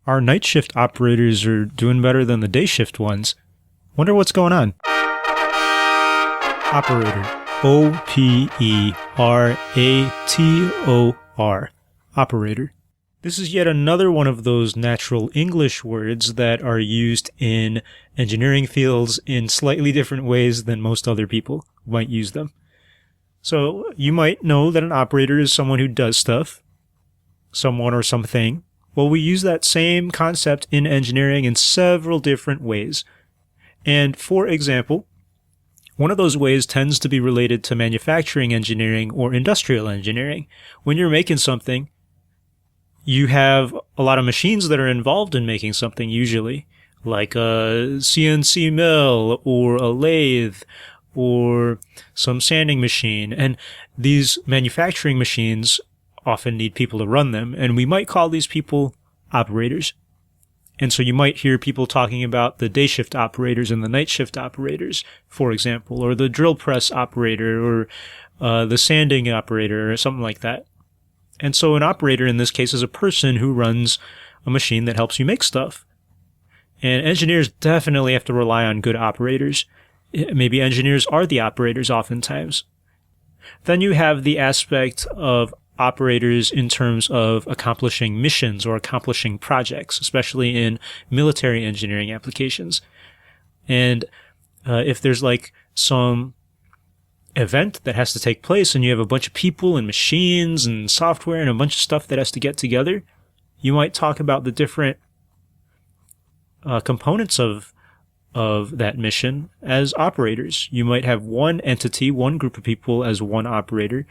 Our night shift operators are doing better than the day shift ones. Wonder what's going on. Operator. O-P-E-R-A-T-O-R. Operator. This is yet another one of those natural English words that are used in engineering fields in slightly different ways than most other people might use them. So you might know that an operator is someone who does stuff, someone or something. Well, we use that same concept in engineering in several different ways. And for example, one of those ways tends to be related to manufacturing engineering or industrial engineering. When you're making something, you have a lot of machines that are involved in making something usually, like a CNC mill or a lathe or some sanding machine. And these manufacturing machines often need people to run them, and we might call these people operators. And so you might hear people talking about the day shift operators and the night shift operators, for example, or the drill press operator or the sanding operator or something like that. And so an operator in this case is a person who runs a machine that helps you make stuff. And engineers definitely have to rely on good operators. Maybe engineers are the operators oftentimes. Then you have the aspect of operators in terms of accomplishing missions or accomplishing projects, especially in military engineering applications. And if there's like some event that has to take place and you have a bunch of people and machines and software and a bunch of stuff that has to get together, you might talk about the different components of that mission as operators. You might have one entity, one group of people as one operator.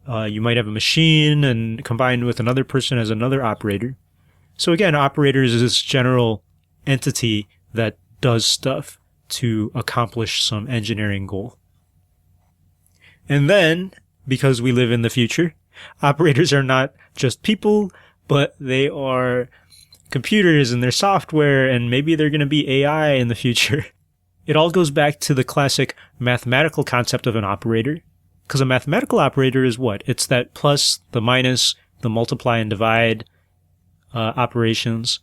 You might have a machine and combined with another person as another operator. So again, operators is this general entity that does stuff to accomplish some engineering goal. And then, because we live in the future, operators are not just people, but they are computers and their software, and maybe they're going to be AI in the future. It all goes back to the classic mathematical concept of an operator. Because a mathematical operator is what? It's that plus, the minus, the multiply and divide operations.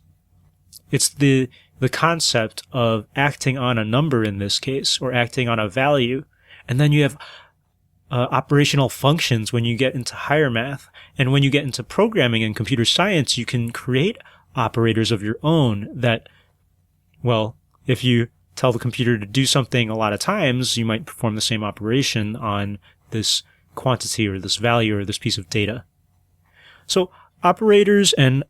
It's the concept of acting on a number in this case, or acting on a value. And then you have operational functions when you get into higher math. And when you get into programming and computer science, you can create operators of your own that, well, if you tell the computer to do something a lot of times, you might perform the same operation on this quantity or this value or this piece of data. So operators and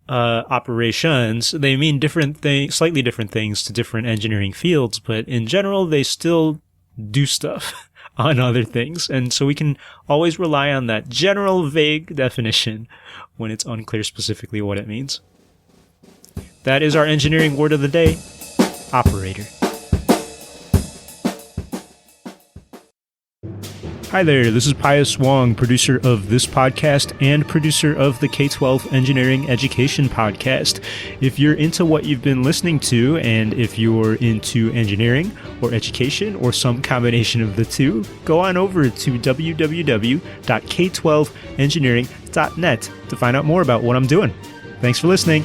operations, they mean different things, slightly different things to different engineering fields, but in general, they still do stuff on other things. And so we can always rely on that general vague definition when it's unclear specifically what it means. That is our engineering word of the day, operator. Hi there, this is Pius Wong, producer of this podcast and producer of the K-12 Engineering Education Podcast. If you're into what you've been listening to, and if you're into engineering or education or some combination of the two, go on over to www.k12engineering.net to find out more about what I'm doing. Thanks for listening.